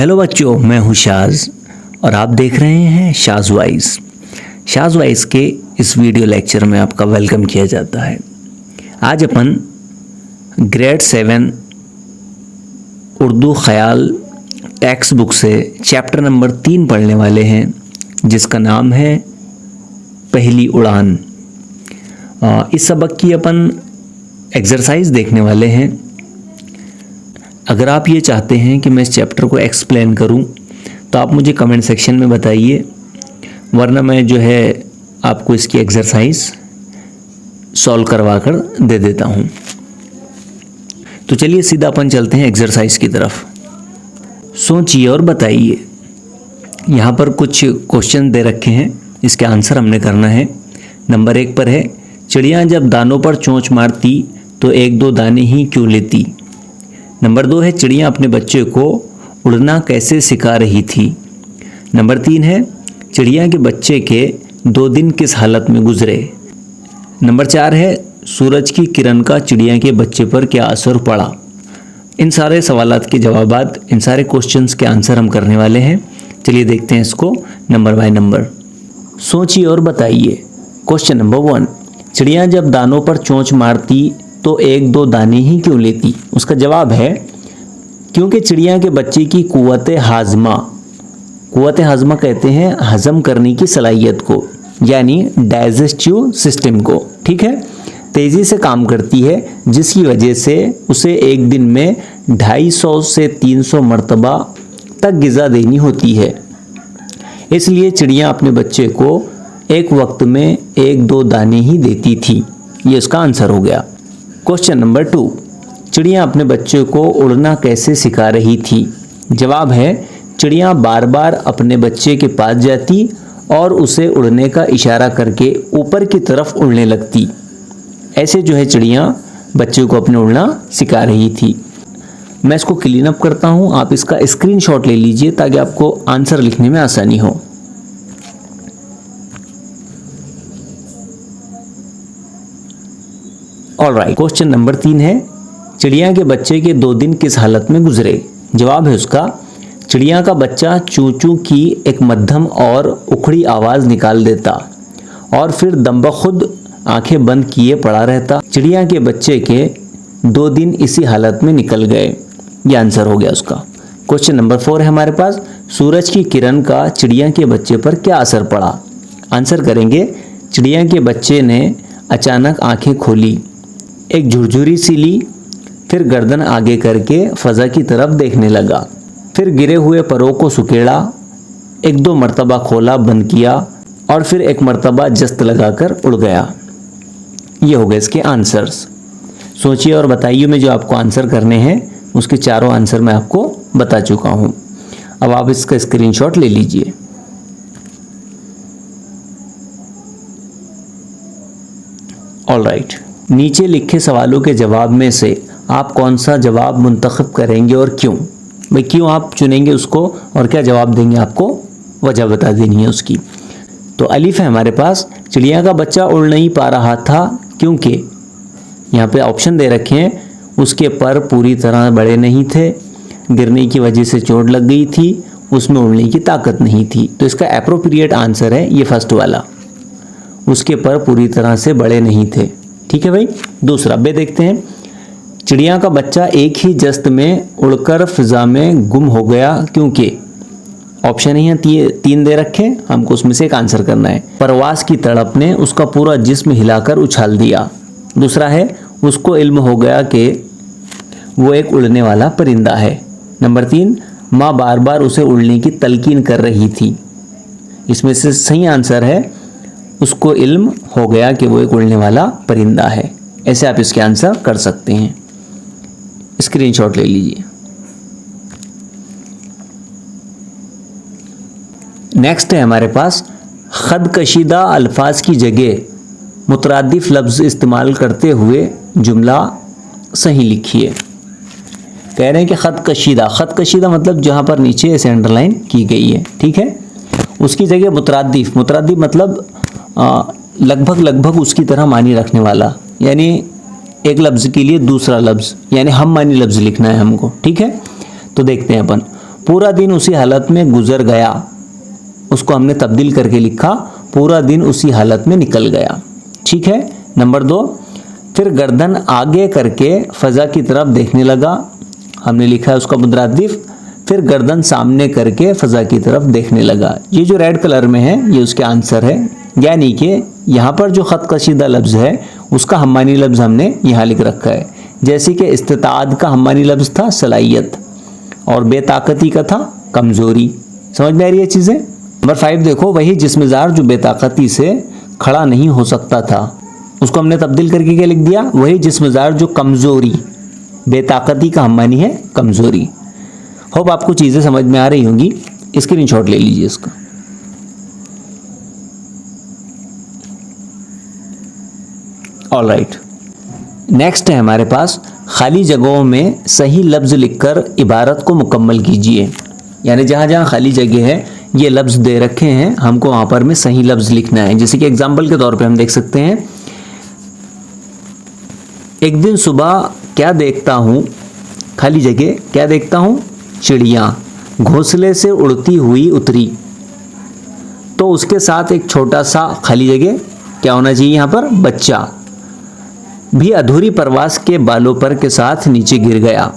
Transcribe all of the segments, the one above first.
Hello बच्चों, मैं हूँ शाज और आप देख रहे हैं शाज वाइज। शाज वाइज के इस वीडियो लेक्चर में आपका वेलकम किया जाता है। आज अपन ग्रेड 7 उर्दू ख्याल टेक्स्ट बुक से चैप्टर नंबर 3 पढ़ने वाले हैं, जिसका नाम है पहली उड़ान। इस सबक की अपन एक्सरसाइज देखने वाले हैं। अगर आप ये चाहते हैं कि मैं इस चैप्टर को एक्सप्लेन करूं तो आप मुझे कमेंट सेक्शन में बताइए, वरना मैं जो है आपको इसकी एक्सरसाइज सॉल्व करवा कर दे देता हूं। तो चलिए सीधा अपन चलते हैं एक्सरसाइज की तरफ। सोचिए और बताइए। यहाँ पर कुछ क्वेश्चन दे रखे हैं, इसके आंसर हमने करना है। नंबर 1 पर है, चिड़िया जब दानों पर चोंच मारती तो 1-2 दाने ही क्यों लेती। नंबर 2 है, चिड़िया अपने बच्चे को उड़ना कैसे सिखा रही थी। नंबर 3 है, चिड़िया के बच्चे के 2 दिन किस हालत में गुजरे। नंबर 4 है, सूरज की किरण का चिड़िया के बच्चे पर क्या असर पड़ा। इन सारे सवालात के जवाबात, इन सारे क्वेश्चंस के आंसर हम करने वाले हैं। चलिए देखते हैं इसको नंबर बाय नंबर। सोचिए और बताइए। क्वेश्चन नंबर 1, चिड़िया जब दानों पर चोंच मारती तो 1-2 दाने ही क्यों लेती। उसका जवाब है क्योंकि चिड़िया के बच्चे की कुव्वत हाजमा कहते हैं हजम करने की सलाहियत को, यानी डाइजेस्टिव सिस्टम को, ठीक है, तेज़ी से काम करती है, जिसकी वजह से उसे एक दिन में 250 से 300 मरतबा तक ग़िज़ा देनी होती है। इसलिए चिड़िया अपने बच्चे को एक वक्त में 1-2 दाने ही देती थी। ये उसका आंसर हो गया। क्वेश्चन नंबर 2, चिड़िया अपने बच्चे को उड़ना कैसे सिखा रही थी। जवाब है, चिड़िया बार बार अपने बच्चे के पास जाती और उसे उड़ने का इशारा करके ऊपर की तरफ उड़ने लगती। ऐसे जो है चिड़िया बच्चे को अपने उड़ना सिखा रही थी। मैं इसको क्लीन अप करता हूँ, आप इसका स्क्रीनशॉट ले लीजिए ताकि आपको आंसर लिखने में आसानी हो। ऑलराइट, क्वेश्चन नंबर 3 है, चिड़िया के बच्चे के 2 दिन किस हालत में गुजरे। जवाब है उसका, चिड़िया का बच्चा चू चू की एक मध्यम और उखड़ी आवाज़ निकाल देता और फिर दम्बखुद आंखें बंद किए पड़ा रहता। चिड़िया के बच्चे के 2 दिन इसी हालत में निकल गए। ये आंसर हो गया उसका। क्वेश्चन नंबर 4 है हमारे पास, सूरज की किरण का चिड़िया के बच्चे पर क्या असर पड़ा। आंसर करेंगे, चिड़िया के बच्चे ने अचानक आंखें खोली, एक झुरझुरी सी ली, फिर गर्दन आगे करके फ़ज़ा की तरफ देखने लगा, फिर गिरे हुए परों को सुकेड़ा, 1-2 मरतबा खोला बंद किया और फिर 1 मरतबा जस्त लगाकर उड़ गया। ये हो गए इसके आंसर्स। सोचिए और बताइए में जो आपको आंसर करने हैं उसके चारों आंसर मैं आपको बता चुका हूँ। अब आप इसका स्क्रीनशॉट ले लीजिए। ऑलराइट, नीचे लिखे सवालों के जवाब में से आप कौन सा जवाब मुंतखब करेंगे और क्यों। भाई क्यों आप चुनेंगे उसको और क्या जवाब देंगे, आपको वजह बता देनी है उसकी। तो अलिफ है हमारे पास, चिड़िया का बच्चा उड़ नहीं पा रहा था क्योंकि यहाँ पे ऑप्शन दे रखे हैं, उसके पर पूरी तरह बड़े नहीं थे, गिरने की वजह से चोट लग गई थी, उसमें उड़ने की ताकत नहीं थी। तो इसका एप्रोप्रिएट आंसर है ये फर्स्ट वाला, उसके पर पूरी तरह से बड़े नहीं थे। ठीक है भाई। दूसरा बे देखते हैं, चिड़िया का बच्चा एक ही जस्त में उड़कर फिजा में गुम हो गया क्योंकि ऑप्शन ही 3 दे रखे, हमको उसमें से एक आंसर करना है। परवास की तड़प ने उसका पूरा जिस्म हिलाकर उछाल दिया। दूसरा है, उसको इल्म हो गया कि वो एक उड़ने वाला परिंदा है। नंबर 3, माँ बार बार उसे उड़ने की तलकीन कर रही थी। इसमें से सही आंसर है, उसको इल्म हो गया कि वो एक उड़ने वाला परिंदा है। ऐसे आप इसके आंसर कर सकते हैं। स्क्रीनशॉट ले लीजिए। नेक्स्ट है हमारे पास, खद कशीदा अल्फाज की जगह मुतरादिफ लफ्ज़ इस्तेमाल करते हुए जुमला सही लिखिए। कह रहे हैं कि खद कशीदा मतलब जहाँ पर नीचे ऐसे अंडरलाइन की गई है, ठीक है, उसकी जगह मुतरादिफ मतलब लगभग उसकी तरह मानी रखने वाला, यानी एक लफ्ज़ के लिए दूसरा लफ्ज़, यानी हम मानी लफ्ज़ लिखना है हमको, ठीक है। तो देखते हैं अपन, पूरा दिन उसी हालत में गुजर गया, उसको हमने तब्दील करके लिखा पूरा दिन उसी हालत में निकल गया। ठीक है। नंबर 2, फिर गर्दन आगे करके फजा की तरफ देखने लगा, हमने लिखा है उसका मुतरादिफ फिर गर्दन सामने करके फजा की तरफ देखने लगा। ये जो रेड कलर में है ये उसके आंसर है, यानी कि यहाँ पर जो ख़त कशीदा लफ्ज़ है उसका हम्मानी लफ्ज़ हमने यहाँ लिख रखा है। जैसे कि इस्तिताद का हम्मानी लफ्ज़ था सलाहियत और बेताकती का था कमज़ोरी। समझ में आ रही है चीज़ें। नंबर 5 देखो, वही जिस्मजार जो बेताकती से खड़ा नहीं हो सकता था, उसको हमने तब्दील करके क्या लिख दिया, वही जिस्मजार जो कमज़ोरी, बेताकती का हम्मानी है कमज़ोरी। होप आपको चीज़ें समझ में आ रही होंगी, स्क्रीनशॉट ले लीजिए इसका। ऑल राइट, नेक्स्ट है हमारे पास खाली जगहों में सही लफ्ज़ लिखकर इबारत को मुकम्मल कीजिए। यानी जहाँ जहाँ खाली जगह है ये लफ्ज़ दे रखे हैं, हमको वहाँ पर में सही लफ्ज़ लिखना है। जैसे कि एग्जाम्पल के तौर पे हम देख सकते हैं, एक दिन सुबह क्या देखता हूँ, खाली जगह क्या देखता हूँ, चिड़िया घोंसले से उड़ती हुई उतरी, तो उसके साथ एक छोटा सा खाली जगह क्या होना चाहिए यहाँ पर, बच्चा भी अधूरी परवास के बालों पर के साथ नीचे गिर गया।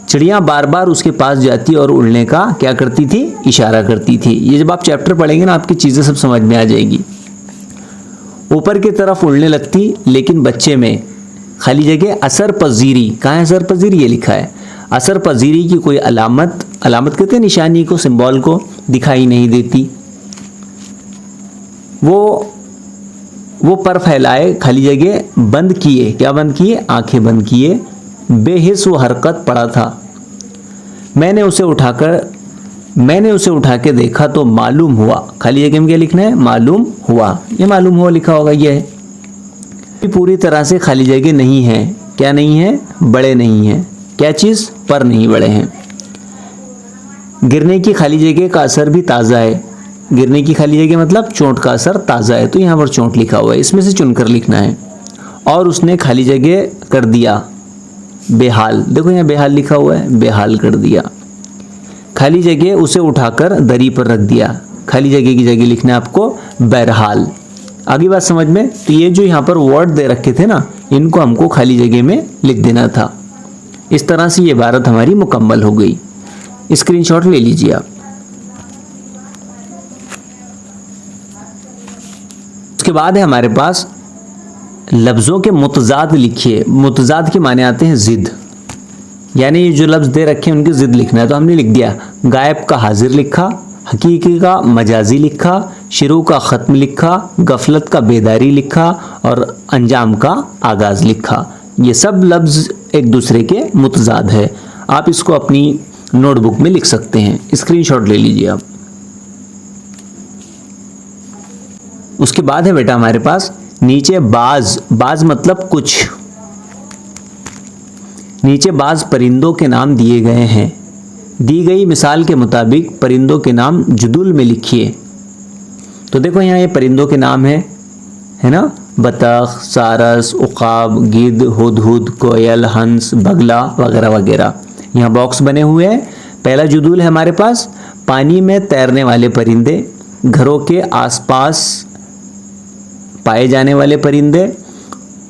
चिड़िया बार बार उसके पास जाती और उड़ने का क्या करती थी, इशारा करती थी। ये जब आप चैप्टर पढ़ेंगे ना आपकी चीज़ें सब समझ में आ जाएगी। ऊपर की तरफ उड़ने लगती, लेकिन बच्चे में खाली जगह असर पजीरी, कहाँ है असर पजीरी, ये लिखा है। असर पजीरी की कोई अलामत कहते हैं निशानी को, सिंबल को, दिखाई नहीं देती। वो पर फैलाए खाली जगह बंद किए, क्या बंद किए, आंखें बंद किए, बेहिस वो हरकत पड़ा था। मैंने उसे उठा के देखा तो मालूम हुआ, खाली जगह में क्या लिखना है, मालूम हुआ। ये मालूम हुआ लिखा होगा, ये है। पूरी तरह से खाली जगह नहीं है, क्या नहीं है, बड़े नहीं है, क्या चीज़, पर नहीं बड़े हैं। गिरने की खाली जगह का असर भी ताज़ा है, गिरने की खाली जगह मतलब चोट का असर ताज़ा है, तो यहाँ पर चोट लिखा हुआ है, इसमें से चुनकर लिखना है। और उसने खाली जगह कर दिया बेहाल, देखो यहाँ बेहाल लिखा हुआ है, बेहाल कर दिया। खाली जगह उसे उठाकर दरी पर रख दिया, खाली जगह की जगह लिखना है आपको बहरहाल। आगे बात समझ में। तो ये जो यहाँ पर वर्ड दे रखे थे ना, इनको हमको खाली जगह में लिख देना था। इस तरह से ये इबारत हमारी मुकम्मल हो गई। स्क्रीनशॉट ले लीजिए आप। उसके बाद है हमारे पास लफ्ज़ों के मुतजाद लिखिए। मुतजाद के माने आते हैं ज़िद, यानी ये जो लफ्ज़ दे रखे हैं उनकी ज़िद लिखना है। तो हमने लिख दिया, गायब का हाजिर लिखा, हकीकी का मजाजी लिखा, शुरू का ख़त्म लिखा, गफलत का बेदारी लिखा और अंजाम का आगाज़ लिखा। ये सब लफ्ज़ एक दूसरे के मुतजाद है। आप इसको अपनी नोटबुक में लिख सकते हैं, स्क्रीनशॉट ले लीजिए आप। उसके बाद है बेटा हमारे पास नीचे बाज मतलब कुछ, नीचे बाज परिंदों के नाम दिए गए हैं। दी गई मिसाल के मुताबिक परिंदों के नाम जुदुल में लिखिए। तो देखो यहाँ ये परिंदों के नाम है ना, बतख, सारस, उकाब, गिद्ध, हुदहुद, कोयल, हंस, बगला वगैरह वगैरह। यहाँ बॉक्स बने हुए हैं। पहला जुदुल है हमारे पास पानी में तैरने वाले परिंदे, घरों के आसपास पाए जाने वाले परिंदे,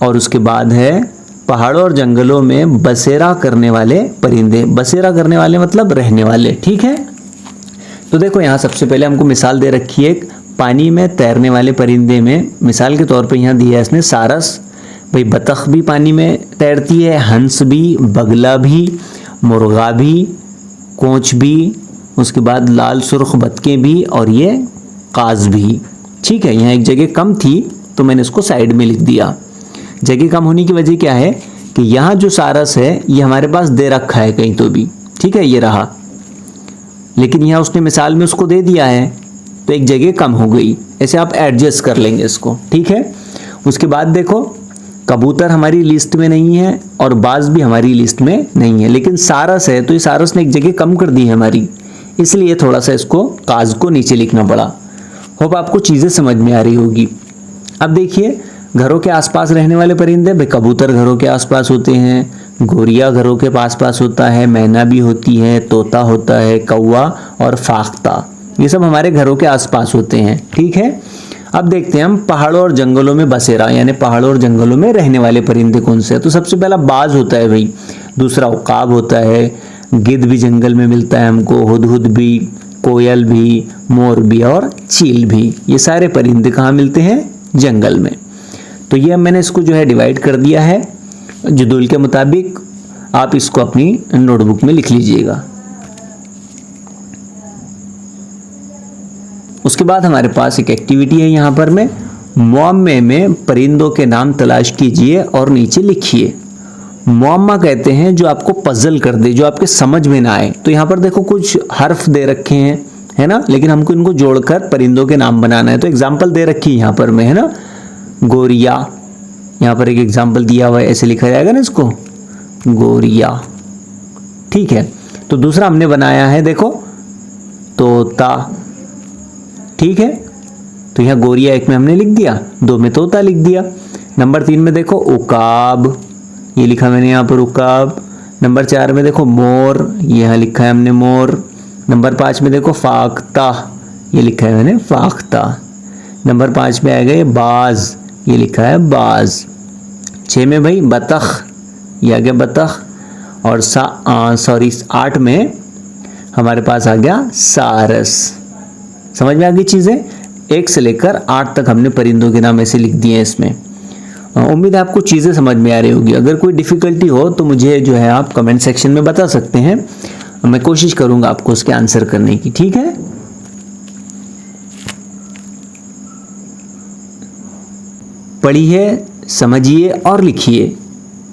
और उसके बाद है पहाड़ों और जंगलों में बसेरा करने वाले परिंदे। बसेरा करने वाले मतलब रहने वाले, ठीक है। तो देखो यहाँ सबसे पहले हमको मिसाल दे रखी है एक पानी में तैरने वाले परिंदे में। मिसाल के तौर पे यहाँ दिया है इसने सारस, भाई बतख भी पानी में तैरती है, हंस भी, बगला भी, मुर्गा भी, कोंच भी, उसके बाद लाल सुर्ख बतखें भी और ये काज भी, ठीक है। यहाँ एक जगह कम थी तो मैंने इसको साइड में लिख दिया। जगह कम होने की वजह क्या है कि यहाँ जो सारस है ये हमारे पास दे रखा है कहीं तो भी, ठीक है, ये रहा, लेकिन यहाँ उसने मिसाल में उसको दे दिया है तो एक जगह कम हो गई। ऐसे आप एडजस्ट कर लेंगे इसको, ठीक है। उसके बाद देखो कबूतर हमारी लिस्ट में नहीं है और बाज भी हमारी लिस्ट में नहीं है, लेकिन सारस है तो ये सारस ने एक जगह कम कर दी है हमारी, इसलिए थोड़ा सा इसको काज को नीचे लिखना पड़ा। होप आपको चीज़ें समझ में आ रही होगी। अब देखिए घरों के आसपास रहने वाले परिंदे, भाई कबूतर घरों के आसपास होते हैं, गोरिया घरों के पास पास होता है, मैना भी होती है, तोता होता है, कौवा और फाख्ता, ये सब हमारे घरों के आसपास होते हैं। ठीक है, अब देखते हैं हम पहाड़ों और जंगलों में बसेरा यानी पहाड़ों और जंगलों में रहने वाले परिंदे कौन से हैं। तो सबसे पहला बाज होता है भाई, दूसरा उकाब होता है, गिद्ध भी जंगल में मिलता है हमको, हुदहुद भी, कोयल भी, मोर भी और चील भी, ये सारे परिंदे कहाँ मिलते हैं? जंगल में। तो ये मैंने इसको जो है डिवाइड कर दिया है जदूल के मुताबिक, आप इसको अपनी नोटबुक में लिख लीजिएगा। उसके बाद हमारे पास एक एक्टिविटी है यहाँ पर में मुअम्मे में परिंदों के नाम तलाश कीजिए और नीचे लिखिए। मुअम्मा कहते हैं जो आपको पजल कर दे, जो आपके समझ में ना आए। तो यहाँ पर देखो कुछ हर्फ दे रखे हैं, है ना, लेकिन हमको इनको जोड़कर परिंदों के नाम बनाना है। तो एग्जाम्पल दे रखी है यहाँ पर में, है ना, गोरिया, यहाँ पर एक एग्जाम्पल दिया हुआ है, ऐसे लिखा जाएगा ना इसको, गोरिया। ठीक है, तो दूसरा हमने बनाया है देखो तोता। ठीक है, तो यहाँ गोरिया एक में हमने लिख दिया, 2 में तोता लिख दिया। नंबर 3 में देखो उकाब, ये लिखा मैंने यहाँ पर उकाब। नंबर 4 में देखो मोर, ये यहाँ लिखा है हमने मोर। नंबर 5 में देखो फाख्ता, ये लिखा है मैंने फाख्ता। नंबर 5 में आ गए बाज, ये लिखा है बाज। 6 में भाई बतख, ये आ गया बतख। और 8 में हमारे पास आ गया सारस। समझ में आ गई चीज़ें? 1 से लेकर 8 तक हमने परिंदों के नाम ऐसे लिख दिए हैं इसमें। उम्मीद है आपको चीज़ें समझ में आ रही होगी। अगर कोई डिफ़िकल्टी हो तो मुझे जो है आप कमेंट सेक्शन में बता सकते हैं, मैं कोशिश करूंगा आपको उसके आंसर करने की। ठीक है, पढ़िए, समझिए और लिखिए।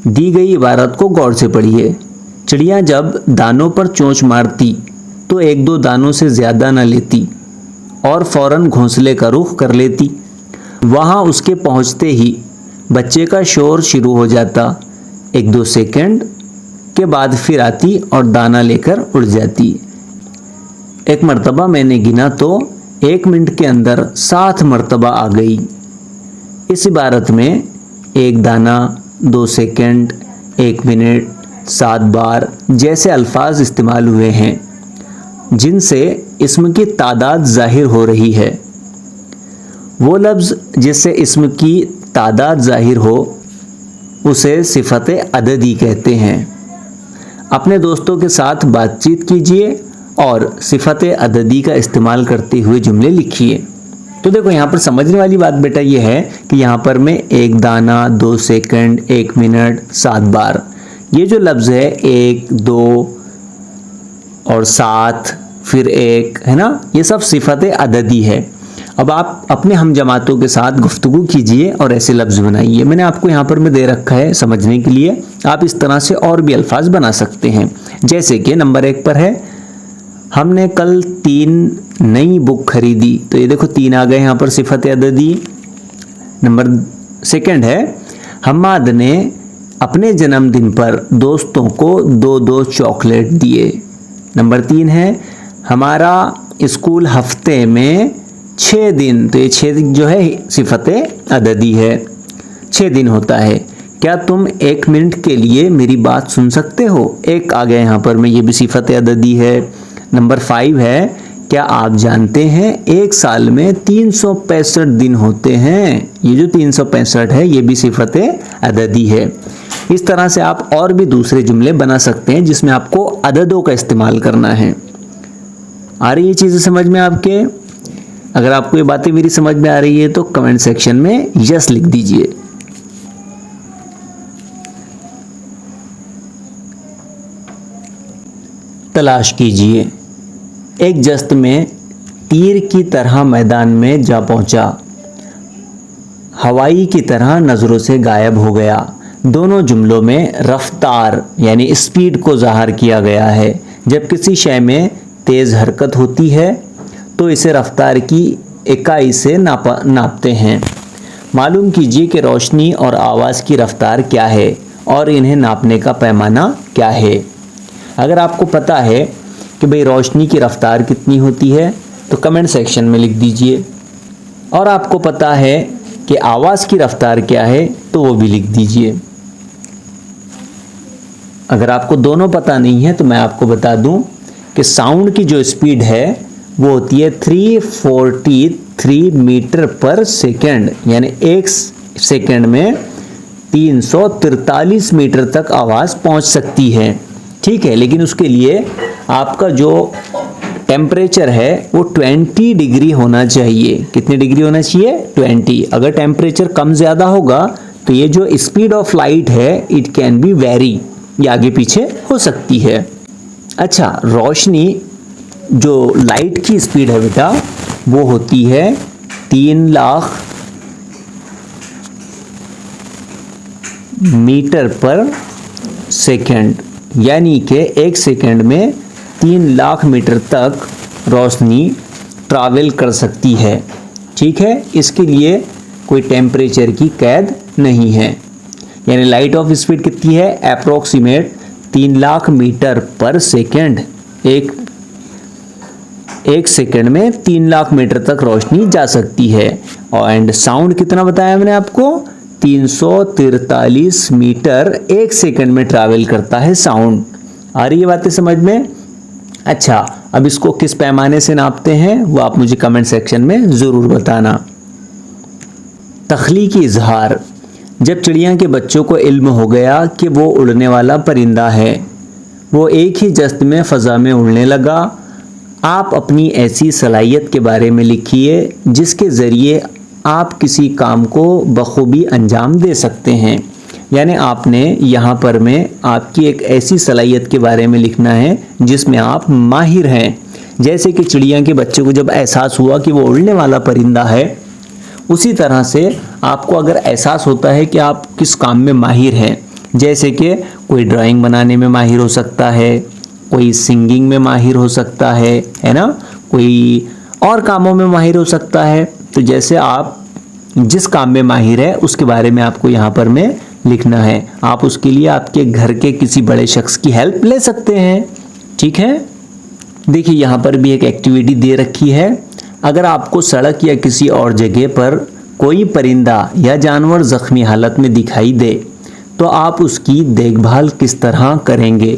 दी गई इबारत को गौर से पढ़िए। चिड़िया जब दानों पर चोंच मारती तो 1-2 दानों से ज़्यादा न लेती और फौरन घोंसले का रुख कर लेती। वहाँ उसके पहुँचते ही बच्चे का शोर शुरू हो जाता। 1-2 सेकंड के बाद फिर आती और दाना लेकर उड़ जाती। एक मर्तबा मैंने गिना तो 1 मिनट के अंदर 7 मर्तबा आ गई। इस इबारत में 1 दाना, 2 सेकंड, 1 मिनट, 7 बार जैसे अल्फाज इस्तेमाल हुए हैं जिनसे इस्म की तादाद जाहिर हो रही है। वो लफ्ज़ जिससे इस्म की तादाद जाहिर हो उसे सिफत अददी कहते हैं। अपने दोस्तों के साथ बातचीत कीजिए और सिफत अददी का इस्तेमाल करते हुए जुमले लिखिए। तो देखो यहाँ पर समझने वाली बात बेटा ये है कि यहाँ पर मैं 1 दाना, 2 सेकंड, 1 मिनट, 7 बार, ये जो लफ्ज़ है 1, 2 और 7 फिर 1, है ना, ये सब सिफत अददी है। अब आप अपने हम जमातों के साथ गुफ्तगू कीजिए और ऐसे लफ्ज़ बनाइए। मैंने आपको यहाँ पर में दे रखा है समझने के लिए, आप इस तरह से और भी अल्फाज बना सकते हैं। जैसे कि नंबर 1 पर है, हमने कल 3 नई बुक खरीदी। तो ये देखो 3 आ गए यहाँ पर सिफत अददी। नंबर 2 है, हम्माद ने अपने जन्मदिन पर दोस्तों को 2-2 चॉकलेट दिए। नंबर 3 है, हमारा स्कूल हफ्ते में 6 दिन, तो ये 6 जो है सिफत अददी है, 6 दिन होता है। क्या तुम 1 मिनट के लिए मेरी बात सुन सकते हो? 1 आ गया यहाँ पर में, ये भी सिफत अददी है। नंबर 5 है, क्या आप जानते हैं 1 साल में 365 दिन होते हैं? ये जो 365 है ये भी सिफत अददी है। इस तरह से आप और भी दूसरे जुमले बना सकते हैं जिसमें आपको अददों का इस्तेमाल करना है। आ रही है चीज़ें समझ में आपके? अगर आपको ये बातें मेरी समझ में आ रही है तो कमेंट सेक्शन में यस लिख दीजिए। तलाश कीजिए। एक जस्त में तीर की तरह मैदान में जा पहुंचा, हवाई की तरह नज़रों से गायब हो गया। दोनों जुमलों में रफ्तार यानी स्पीड को ज़ाहिर किया गया है। जब किसी शय में तेज़ हरकत होती है तो इसे रफ्तार की इकाई से नापते हैं। मालूम कीजिए कि रोशनी और आवाज़ की रफ्तार क्या है और इन्हें नापने का पैमाना क्या है। अगर आपको पता है कि भाई रोशनी की रफ्तार कितनी होती है तो कमेंट सेक्शन में लिख दीजिए, और आपको पता है कि आवाज़ की रफ्तार क्या है तो वो भी लिख दीजिए। अगर आपको दोनों पता नहीं है तो मैं आपको बता दूं कि साउंड की जो स्पीड है वो होती है 343 मीटर पर सेकेंड, यानी एक सेकेंड में 343 मीटर तक आवाज़ पहुंच सकती है। ठीक है, लेकिन उसके लिए आपका जो टेम्परेचर है वो 20 डिग्री होना चाहिए। कितने डिग्री होना चाहिए? 20। अगर टेम्परेचर कम ज़्यादा होगा तो ये जो स्पीड ऑफ लाइट है इट कैन बी वेरी, ये आगे पीछे हो सकती है। अच्छा, रोशनी जो लाइट की स्पीड है बेटा वो होती है 3 लाख मीटर पर सेकेंड, यानी कि एक सेकेंड में 3 लाख मीटर तक रोशनी ट्रैवल कर सकती है। ठीक है, इसके लिए कोई टेम्परेचर की कैद नहीं है। यानी लाइट ऑफ स्पीड कितनी है? अप्रोक्सीमेट 3 लाख मीटर पर सेकेंड। एक सेकेंड में 3 लाख मीटर तक रोशनी जा सकती है। और एंड साउंड कितना बताया मैंने आपको? 343 मीटर एक सेकेंड में ट्रैवल करता है साउंड। आ रही है बातें समझ में? अच्छा, अब इसको किस पैमाने से नापते हैं वो आप मुझे कमेंट सेक्शन में ज़रूर बताना। तख्लीकी इजहार। जब चिड़िया के बच्चों को इल्म हो गया कि वो उड़ने वाला परिंदा है, वो एक ही जस्त में फ़ज़ा में उड़ने लगा। आप अपनी ऐसी सलाहियत के बारे में लिखिए जिसके ज़रिए आप किसी काम को बखूबी अंजाम दे सकते हैं। यानी आपने यहाँ पर में आपकी एक ऐसी सलाहियत के बारे में लिखना है जिसमें आप माहिर हैं। जैसे कि चिड़िया के बच्चे को जब एहसास हुआ कि वो उड़ने वाला परिंदा है, उसी तरह से आपको अगर एहसास होता है कि आप किस काम में माहिर हैं, जैसे कि कोई ड्राइंग बनाने में माहिर हो सकता है, कोई सिंगिंग में माहिर हो सकता है ना, कोई और कामों में माहिर हो सकता है। तो जैसे आप जिस काम में माहिर है उसके बारे में आपको यहाँ पर में लिखना है। आप उसके लिए आपके घर के किसी बड़े शख्स की हेल्प ले सकते हैं। ठीक है, देखिए यहाँ पर भी एक एक्टिविटी दे रखी है। अगर आपको सड़क या किसी और जगह पर कोई परिंदा या जानवर ज़ख्मी हालत में दिखाई दे तो आप उसकी देखभाल किस तरह करेंगे?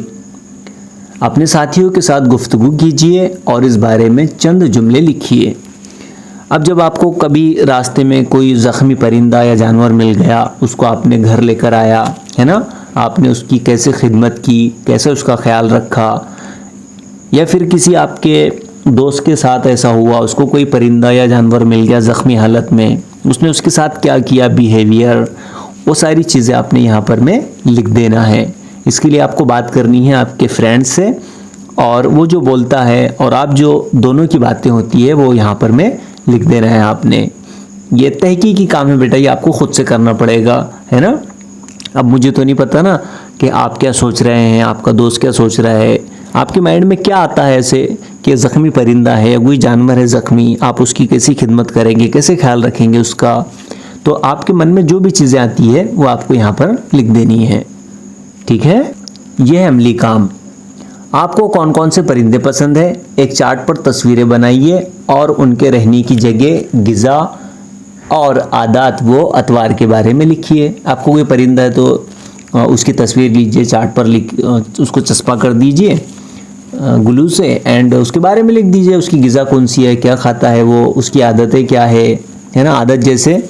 अपने साथियों के साथ गुफ्तगू कीजिए और इस बारे में चंद जुमले लिखिए। अब जब आपको कभी रास्ते में कोई ज़ख्मी परिंदा या जानवर मिल गया, उसको आपने घर लेकर आया, है ना, आपने उसकी कैसे खिदमत की, कैसे उसका ख्याल रखा, या फिर किसी आपके दोस्त के साथ ऐसा हुआ, उसको कोई परिंदा या जानवर मिल गया ज़ख्मी हालत में, उसने उसके साथ क्या किया, बिहेवियर, वो सारी चीज़ें आपने यहाँ पर में लिख देना है। इसके लिए आपको बात करनी है आपके फ्रेंड से, और वो जो बोलता है और आप जो दोनों की बातें होती है वो यहाँ पर में लिख देना है आपने। ये तहकीकी काम है बेटा, ये आपको खुद से करना पड़ेगा, है ना। अब मुझे तो नहीं पता ना कि आप क्या सोच रहे हैं, आपका दोस्त क्या सोच रहा है, आपके माइंड में क्या आता है ऐसे कि ज़ख्मी परिंदा है या कोई जानवर है ज़ख्मी, आप उसकी कैसी खिदमत करेंगे, कैसे ख्याल रखेंगे उसका। तो आपके मन में जो भी चीज़ें आती है वो आपको यहाँ पर लिख देनी है। ठीक है, यह है अमली काम। आपको कौन कौन से परिंदे पसंद है, एक चार्ट पर तस्वीरें बनाइए और उनके रहने की जगह, गिज़ा और आदात व अतवार के बारे में लिखिए। आपको कोई परिंदा है तो उसकी तस्वीर लीजिए, चार्ट पर उसको चस्पा कर दीजिए ग्लू से, एंड उसके बारे में लिख दीजिए। उसकी गिज़ा कौन सी है, क्या खाता है वो, उसकी आदतें क्या है ना। आदत जैसे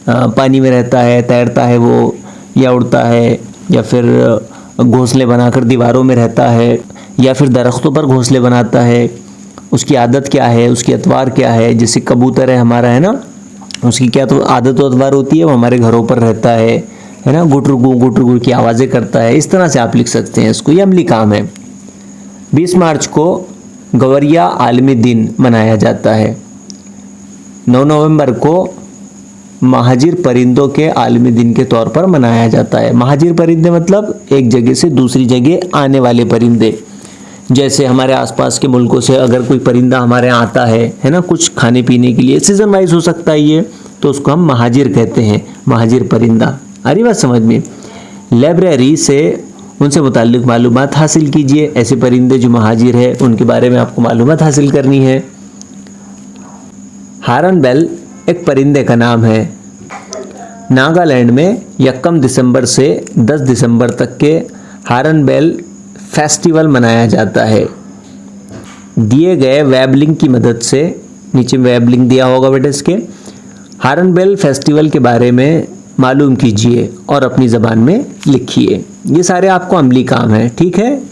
पानी में रहता है, तैरता है वो, या उड़ता है, या फिर घोंसले बनाकर दीवारों में रहता है, या फिर दरख्तों पर घोंसले बनाता है। उसकी आदत क्या है, उसकी अतवार क्या है। जैसे कबूतर है हमारा, है ना, उसकी क्या तो आदत और अतवार होती है, वो हमारे घरों पर रहता है ना, गुटरू की आवाज़ें करता है। इस तरह से आप लिख सकते हैं इसको, ये अमली काम है। 20 मार्च को गवरिया आलमी दिन मनाया जाता है। 9 नवंबर को महाजिर परिंदों के आलमी दिन के तौर पर मनाया जाता है। महाजिर परिंदे मतलब एक जगह से दूसरी जगह आने वाले परिंदे। जैसे हमारे आसपास के मुल्कों से अगर कोई परिंदा हमारे यहाँ आता है ना, कुछ खाने पीने के लिए, सीजन वाइज हो सकता है ये, तो उसको हम महाजिर कहते हैं, महाजिर परिंदा। आ रही बात समझ में। लाइब्रेरी से उनसे मुताल्लिक मालूमात हासिल कीजिए। ऐसे परिंदे जो महाजिर है उनके बारे में आपको मालूमात हासिल करनी है। हॉर्नबिल एक परिंदे का नाम है। नागालैंड में 1 दिसंबर से 10 दिसंबर तक के हॉर्नबिल फेस्टिवल मनाया जाता है। दिए गए वेब लिंक की मदद से, नीचे वेब लिंक दिया होगा बेटा इसके, हॉर्नबिल फेस्टिवल के बारे में मालूम कीजिए और अपनी ज़बान में लिखिए। ये सारे आपको अमली काम हैं, ठीक है,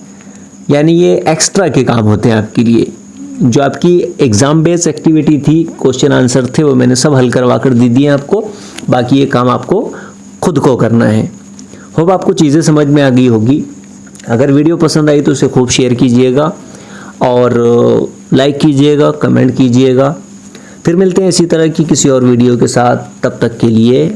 यानी ये एक्स्ट्रा के काम होते हैं आपके लिए। जो आपकी एग्ज़ाम बेस्ड एक्टिविटी थी, क्वेश्चन आंसर थे, वो मैंने सब हल करवा कर दे दिए आपको। बाकी ये काम आपको खुद को करना है। होप आपको चीज़ें समझ में आ गई होगी। अगर वीडियो पसंद आई तो उसे खूब शेयर कीजिएगा और लाइक कीजिएगा, कमेंट कीजिएगा। फिर मिलते हैं इसी तरह की किसी और वीडियो के साथ। तब तक के लिए